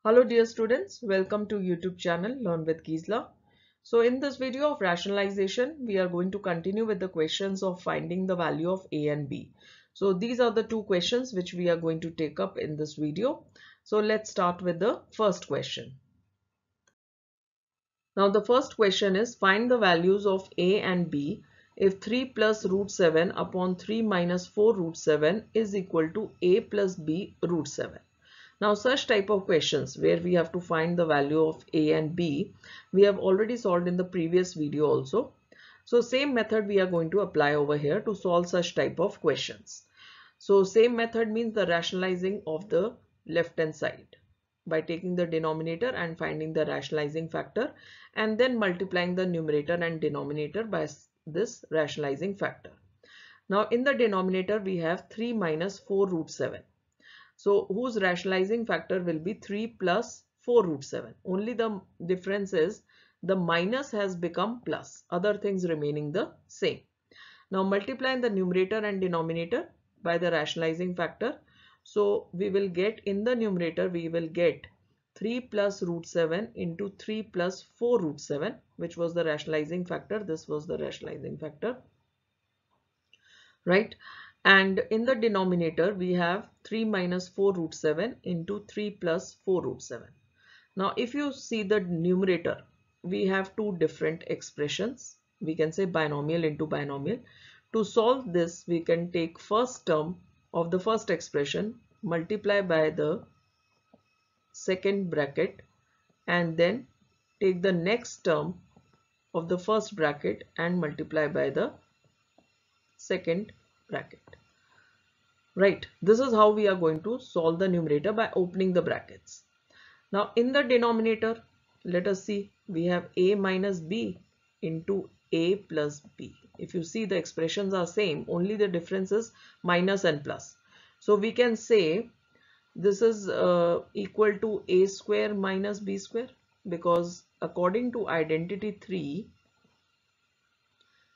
Hello dear students, welcome to YouTube channel Learn with Gisla. So in this video of rationalization, we are going to continue with the questions of finding the value of A and B. So these are the two questions which we are going to take up in this video. So let's start with the first question. Now the first question is find the values of A and B if 3 plus root 7 upon 3 minus 4 root 7 is equal to A plus B root 7. Now such type of questions where we have to find the value of A and B, we have already solved in the previous video also. So same method we are going to apply over here to solve such type of questions. So same method means the rationalizing of the left hand side by taking the denominator and finding the rationalizing factor and then multiplying the numerator and denominator by this rationalizing factor. Now in the denominator we have 3 minus 4 root 7. So whose rationalizing factor will be 3 plus 4 root 7. Only the difference is the minus has become plus. Other things remaining the same. Now multiplying the numerator and denominator by the rationalizing factor. So we will get in the numerator we will get 3 plus root 7 into 3 plus 4 root 7, which was the rationalizing factor. This was the rationalizing factor, right? And in the denominator we have 3 minus 4 root 7 into 3 plus 4 root 7. Now if you see the numerator, we have two different expressions. We can say binomial into binomial. To solve this, we can take first term of the first expression, multiply by the second bracket, and then take the next term of the first bracket and multiply by the second bracket. Right, this is how we are going to solve the numerator by opening the brackets. Now in the denominator, let us see, we have A minus B into A plus B. If you see, the expressions are same, only the difference is minus and plus. So we can say this is equal to A square minus B square, because according to identity 3,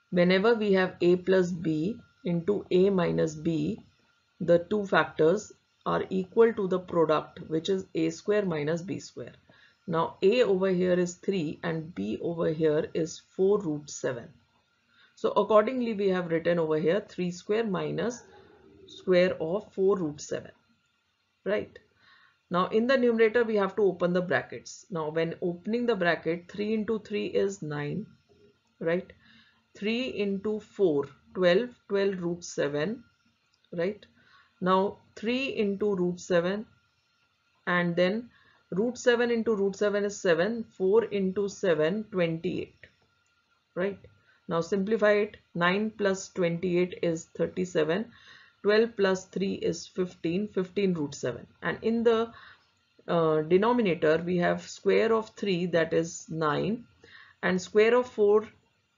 whenever we have A plus B into A minus B, the two factors are equal to the product, which is A square minus B square. Now A over here is 3 and B over here is 4 root 7. So accordingly we have written over here 3 square minus square of 4 root 7. Right. Now in the numerator we have to open the brackets. Now when opening the bracket, 3 into 3 is 9. Right. 3 into 4, 12, 12 root 7. Right. Now 3 into root 7 and then root 7 into root 7 is 7, 4 into 7, 28, right? Now simplify it, 9 plus 28 is 37, 12 plus 3 is 15, 15 root 7. And in the denominator we have square of 3, that is 9, and square of 4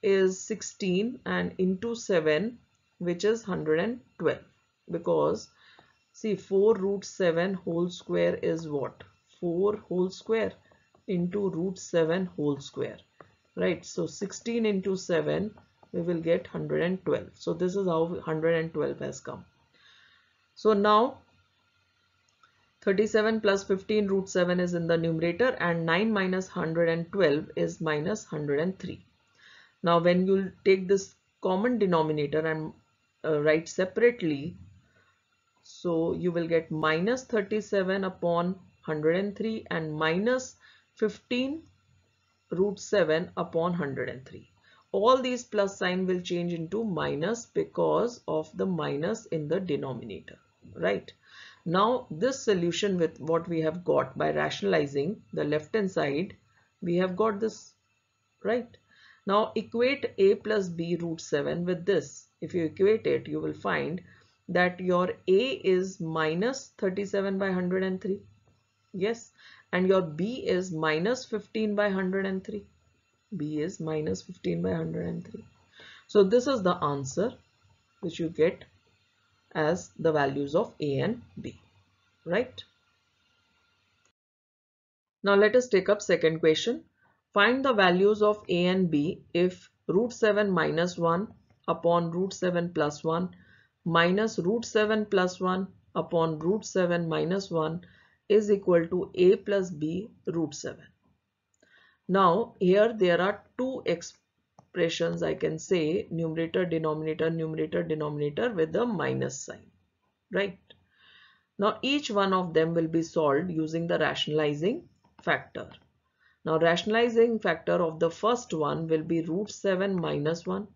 is 16, and into 7, which is 112, because see 4 root 7 whole square is what? 4 whole square into root 7 whole square, right? So 16 into 7 we will get 112. So this is how 112 has come. So now 37 plus 15 root 7 is in the numerator and 9 minus 112 is minus 103. Now when you take this common denominator and write separately, so you will get minus 37 upon 103 and minus 15 root 7 upon 103. All these plus sign will change into minus because of the minus in the denominator, right? Now this solution with what we have got by rationalizing the left hand side, we have got this, right? Now equate A plus B root 7 with this. If you equate it, you will find that your A is minus 37 by 103. Yes. And your B is minus 15 by 103. B is minus 15 by 103. So this is the answer which you get as the values of A and B, right? Now let us take up second question. Find the values of A and B if root 7 minus 1 upon root 7 plus 1 minus root 7 plus 1 upon root 7 minus 1 is equal to a plus b root 7. Now here there are two expressions, I can say numerator, denominator with the minus sign, right? Now each one of them will be solved using the rationalizing factor. Now rationalizing factor of the first one will be root 7 minus 1.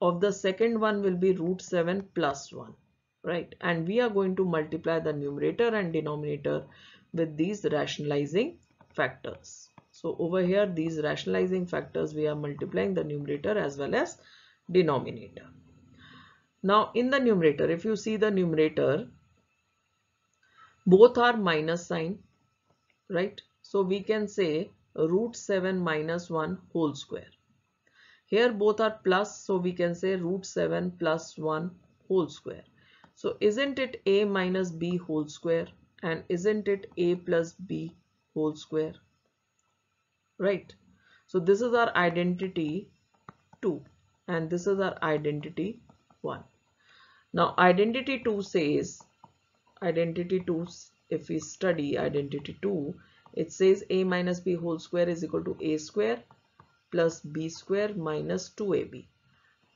Of the second one will be root 7 plus 1, right? And we are going to multiply the numerator and denominator with these rationalizing factors. So over here, these rationalizing factors, we are multiplying the numerator as well as denominator. Now in the numerator, if you see the numerator, both are minus sign, right? So we can say root 7 minus 1 whole square. Here both are plus, so we can say root 7 plus 1 whole square. So isn't it a minus b whole square, and isn't it a plus b whole square, right? So this is our identity 2 and this is our identity 1. Now identity 2 says, if we study identity 2, it says a minus b whole square is equal to a square plus b square minus 2ab.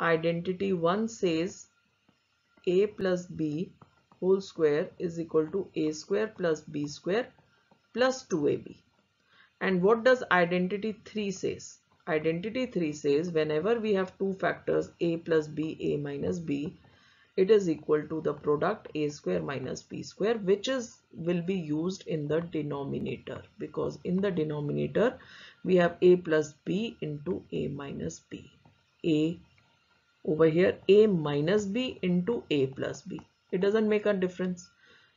Identity 1 says a plus b whole square is equal to a square plus b square plus 2ab. And what does identity 3 says? Identity 3 says whenever we have two factors a plus b, a minus b, it is equal to the product a square minus b square, which will be used in the denominator, because in the denominator we have a plus b into a minus b. A over here, a minus b into a plus b. It doesn't make a difference.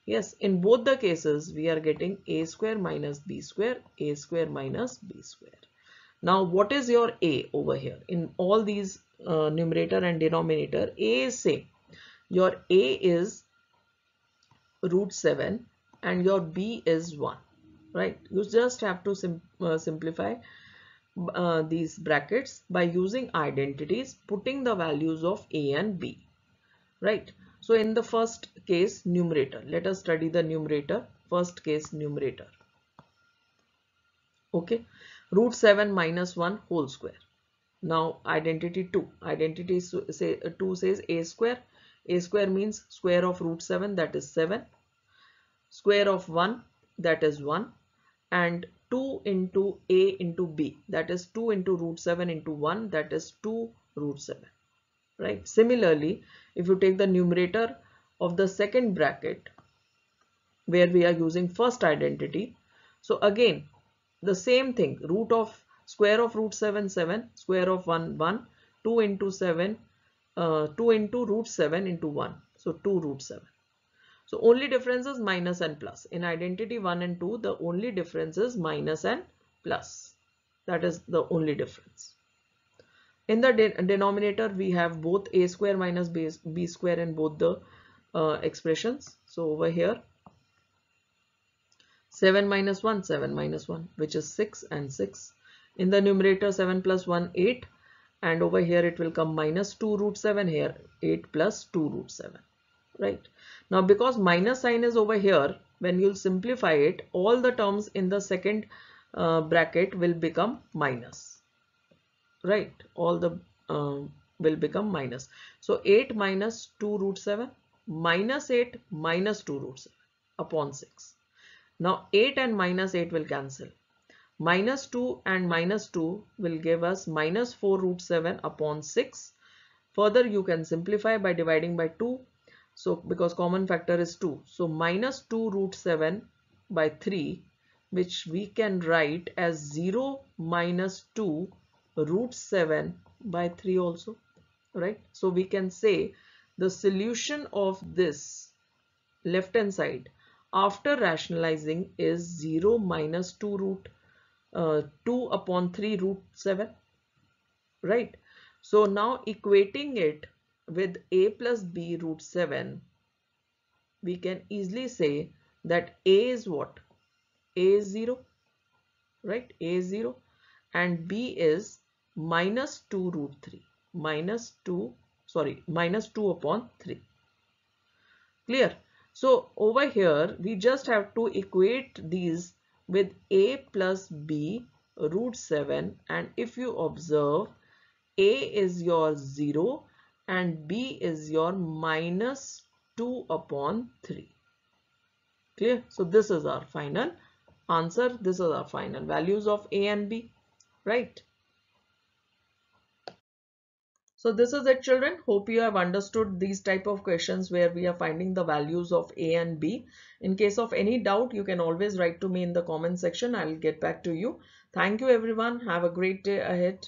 Yes, in both the cases we are getting a square minus b square, a square minus b square. Now what is your a over here? In all these numerator and denominator, a is same. Your a is root 7 and your b is 1, right? You just have to simplify these brackets by using identities, putting the values of a and b, right? So in the first case numerator, let us study the numerator. First case numerator, okay, root 7 minus 1 whole square. Now identity 2, identity 2 says a square. A square means square of root 7, that is 7, square of 1, that is 1, and 2 into a into b, that is 2 into root 7 into 1, that is 2 root 7, right? Similarly, if you take the numerator of the second bracket where we are using first identity, so again the same thing, root of square of root 7 7, square of 1 1, 2 into 7 2 into root 7 into 1, so 2 root 7. So only difference is minus and plus. In identity 1 and 2, the only difference is minus and plus. That is the only difference. In the denominator, we have both a square minus b square in both the expressions. So over here, 7 minus 1, 7 minus 1, which is 6 and 6. In the numerator, 7 plus 1, 8. And over here it will come minus 2 root 7, here 8 plus 2 root 7, right? Now because minus sign is over here, when you'll simplify it, all the terms in the second bracket will become minus, right? All the will become minus. So 8 minus 2 root 7 minus 8 minus 2 root 7 upon 6. Now 8 and minus 8 will cancel. Minus 2 and minus 2 will give us minus 4 root 7 upon 6. Further, you can simplify by dividing by 2. So, because common factor is 2. So, minus 2 root 7 by 3, which we can write as 0 minus 2 root 7 by 3 also, right? So, we can say the solution of this left hand side after rationalizing is 0 minus 2 root 2 upon 3 root 7, right? So now equating it with a plus b root 7, we can easily say that a is what? A is 0, right? A is 0 and b is minus 2 root 3, minus 2 upon 3. Clear? So over here, we just have to equate these with a plus b root 7, and if you observe, a is your 0 and b is your minus 2 upon 3. Clear? So this is our final answer. This is our final values of a and b, right? So this is it, children. Hope you have understood these type of questions where we are finding the values of a and b. In case of any doubt, you can always write to me in the comment section. I will get back to you. Thank you everyone. Have a great day ahead.